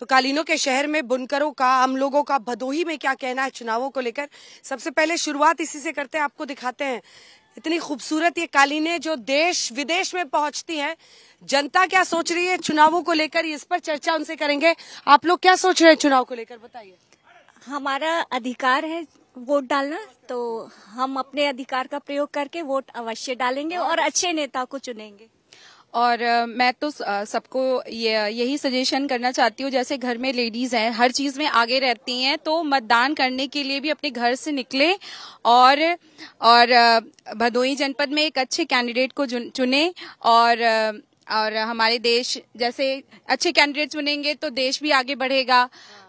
तो कालीनों के शहर में बुनकरों का, आम लोगों का भदोही में क्या कहना है चुनावों को लेकर। सबसे पहले शुरुआत इसी से करते हैं, आपको दिखाते हैं इतनी खूबसूरत ये कालीनें जो देश विदेश में पहुंचती हैं। जनता क्या सोच रही है चुनावों को लेकर, इस पर चर्चा उनसे करेंगे। आप लोग क्या सोच रहे हैं चुनाव को लेकर, बताइए। हमारा अधिकार है वोट डालना, तो हम अपने अधिकार का प्रयोग करके वोट अवश्य डालेंगे और अच्छे नेता को चुनेंगे। और मैं तो सबको यही सजेशन करना चाहती हूँ, जैसे घर में लेडीज हैं, हर चीज में आगे रहती हैं, तो मतदान करने के लिए भी अपने घर से निकलें और भदोही जनपद में एक अच्छे कैंडिडेट को चुने। और हमारे देश जैसे अच्छे कैंडिडेट चुनेंगे तो देश भी आगे बढ़ेगा।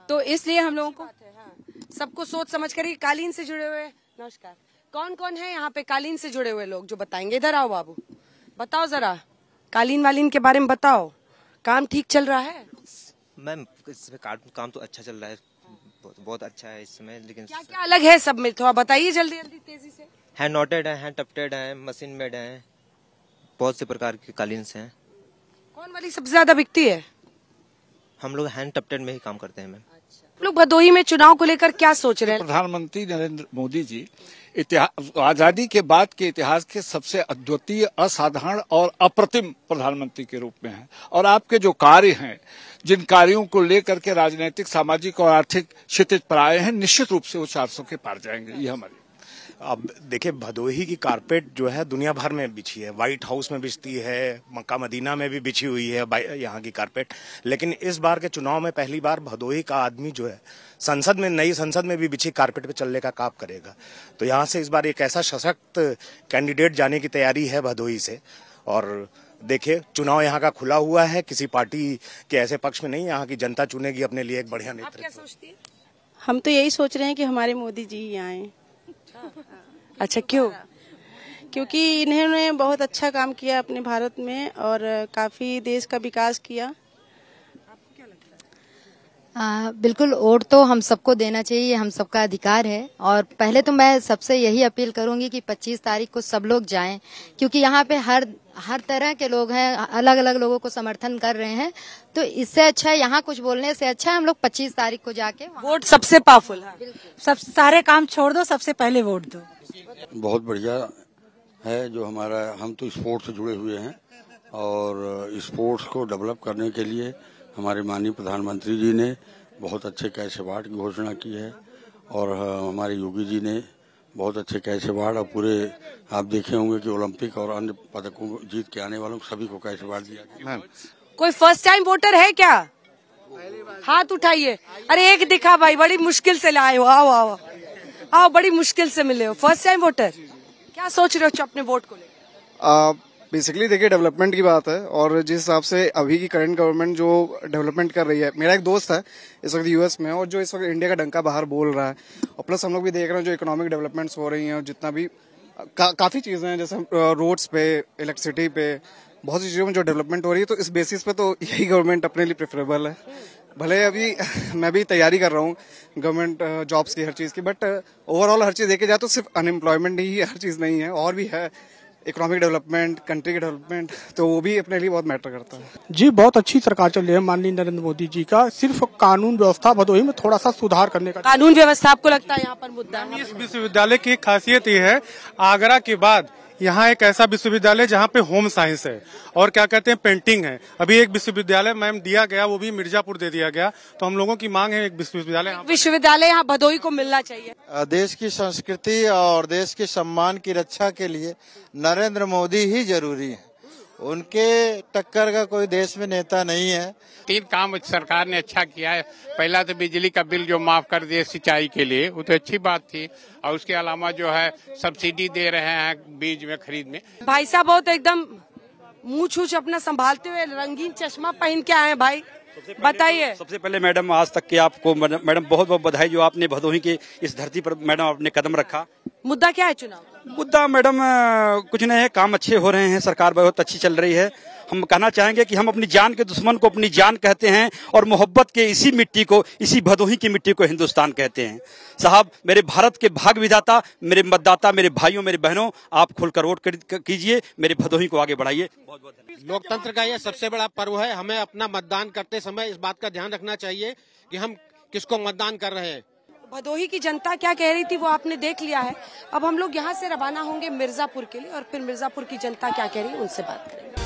तो इसलिए हम लोगों को सबको सोच समझ कर कालीन से जुड़े हुए। नमस्कार, कौन कौन है यहाँ पे कालीन से जुड़े हुए लोग जो बताएंगे? इधर आओ बाबू, बताओ जरा कालीन वालीन के बारे में बताओ। काम ठीक चल रहा है? मैम इसमें काम तो अच्छा चल रहा है, बहुत अच्छा है इसमें, लेकिन क्या क्या अलग है सब में, थोड़ा बताइए जल्दी जल्दी तेजी से। हैंड नॉटेड है, हैंड टफ्टेड है, मशीन मेड है, बहुत से प्रकार के कालीन हैं। कौन वाली सबसे ज्यादा बिकती है? हम लोग हैंड टफ्टेड में ही काम करते हैं मैम। आप लोग भदोही में चुनाव को लेकर क्या सोच रहे हैं? प्रधानमंत्री नरेंद्र मोदी जी आजादी के बाद के इतिहास के सबसे अद्वितीय, असाधारण और अप्रतिम प्रधानमंत्री के रूप में हैं। और आपके जो कार्य हैं, जिन कार्यों को लेकर के राजनीतिक, सामाजिक और आर्थिक क्षितिज पर आए हैं, निश्चित रूप से वो 400 के पार जाएंगे, ये हमारी। अब देखिए, भदोही की कारपेट जो है दुनिया भर में बिछी है, व्हाइट हाउस में बिछती है, मक्का मदीना में भी बिछी हुई है यहाँ की कारपेट। लेकिन इस बार के चुनाव में पहली बार भदोही का आदमी जो है संसद में, नई संसद में भी बिछी कारपेट पे चलने का काम करेगा। तो यहाँ से इस बार एक ऐसा सशक्त कैंडिडेट जाने की तैयारी है भदोही से। और देखिए, चुनाव यहाँ का खुला हुआ है, किसी पार्टी के ऐसे पक्ष में नहीं, यहाँ की जनता चुनेगी अपने लिए एक बढ़िया नेतृत्व। आप क्या सोचती है? हम तो यही सोच रहे हैं कि हमारे मोदी जी ही आए। अच्छा, क्यों? क्योंकि इन्होंने बहुत अच्छा काम किया अपने भारत में और काफी देश का विकास किया। बिल्कुल, वोट तो हम सबको देना चाहिए, हम सबका अधिकार है। और पहले तो मैं सबसे यही अपील करूंगी कि 25 तारीख को सब लोग जाएं, क्योंकि यहाँ पे हर तरह के लोग हैं, अलग अलग लोगों को समर्थन कर रहे हैं। तो इससे अच्छा है, यहाँ कुछ बोलने से अच्छा है हम लोग 25 तारीख को जाके वोट सबसे पावरफुल है। सब सारे काम छोड़ दो, सबसे पहले वोट दो। बहुत बढ़िया है जो हमारा, हम तो स्पोर्ट्स से जुड़े हुए हैं और स्पोर्ट्स को डेवलप करने के लिए हमारे माननीय प्रधानमंत्री जी ने बहुत अच्छे कैश अवार्ड की घोषणा की है। और हमारे योगी जी ने बहुत अच्छे कैश अवार्ड, और पूरे आप देखे होंगे कि ओलंपिक और अन्य पदकों को जीत के आने वालों को सभी को कैश अवार्ड दिया गया। कोई फर्स्ट टाइम वोटर है क्या? हाथ उठाइए। अरे एक दिखा भाई, बड़ी मुश्किल से लाए हो। आओ आओ आओ, बड़ी मुश्किल से मिले हो। फर्स्ट टाइम वोटर, क्या सोच रहे हो अपने वोट को लेकर? बेसिकली देखिए, डेवलपमेंट की बात है और जिस हिसाब से अभी की करंट गवर्नमेंट जो डेवलपमेंट कर रही है, मेरा एक दोस्त है इस वक्त यूएस में और जो इस वक्त इंडिया का डंका बाहर बोल रहा है। और प्लस हम लोग भी देख रहे हैं जो इकोनॉमिक डेवलपमेंट्स हो रही हैं और जितना भी काफी चीजें हैं, जैसे रोड्स पे, इलेक्ट्रिसिटी पे, बहुत सी चीजों में जो डेवलपमेंट हो रही है। तो इस बेसिस पे तो यही गवर्नमेंट अपने लिए प्रेफरेबल है। भले अभी मैं भी तैयारी कर रहा हूँ गवर्नमेंट जॉब्स की, हर चीज की, बट ओवरऑल हर चीज देखे जाए तो सिर्फ अनएम्प्लॉयमेंट ही हर चीज नहीं है, और भी है इकोनॉमिक डेवलपमेंट, कंट्री के डेवलपमेंट, तो वो भी अपने लिए बहुत मैटर करता है। जी, बहुत अच्छी सरकार चल रही है माननीय नरेंद्र मोदी जी का। सिर्फ कानून व्यवस्था भदोही में थोड़ा सा सुधार करने का। कानून व्यवस्था आपको लगता है यहाँ पर मुद्दा है? इस विश्वविद्यालय की खासियत ये है, आगरा के बाद यहाँ एक ऐसा विश्वविद्यालय जहाँ पे होम साइंस है और क्या कहते हैं पेंटिंग है। अभी एक विश्वविद्यालय मैम दिया गया, वो भी मिर्जापुर दे दिया गया। तो हम लोगों की मांग है एक विश्वविद्यालय यहाँ भदोही को मिलना चाहिए। देश की संस्कृति और देश के सम्मान की रक्षा के लिए नरेंद्र मोदी ही जरूरी है, उनके टक्कर का कोई देश में नेता नहीं है। 3 काम सरकार ने अच्छा किया है। पहला तो बिजली का बिल जो माफ कर दिए सिंचाई के लिए, वो तो अच्छी बात थी। और उसके अलावा जो है सब्सिडी दे रहे हैं बीज में खरीद में। भाई साहब बहुत एकदम मुंह छूछ अपना संभालते हुए रंगीन चश्मा पहन के आए भाई, बताइए। सबसे पहले मैडम आज तक के आपको मैडम बहुत बहुत बधाई जो आपने भदोही की इस धरती पर मैडम आपने कदम रखा। मुद्दा क्या है चुनाव? मुद्दा मैडम कुछ नहीं है, काम अच्छे हो रहे हैं, सरकार बहुत अच्छी चल रही है। हम कहना चाहेंगे कि हम अपनी जान के दुश्मन को अपनी जान कहते हैं और मोहब्बत के इसी मिट्टी को, इसी भदोही की मिट्टी को हिंदुस्तान कहते हैं। साहब, मेरे भारत के भाग विधाता, मेरे मतदाता, मेरे भाइयों, मेरे बहनों, आप खुलकर वोट कीजिए, मेरे भदोही को आगे बढ़ाइए। बहुत बहुत धन्यवाद। लोकतंत्र का यह सबसे बड़ा पर्व है। हमें अपना मतदान करते समय इस बात का ध्यान रखना चाहिए कि हम किसको मतदान कर रहे हैं। भदोही की जनता क्या कह रही थी वो आपने देख लिया है। अब हम लोग यहाँ से रवाना होंगे मिर्जापुर के लिए और फिर मिर्जापुर की जनता क्या कह रही है उनसे बात करेंगे।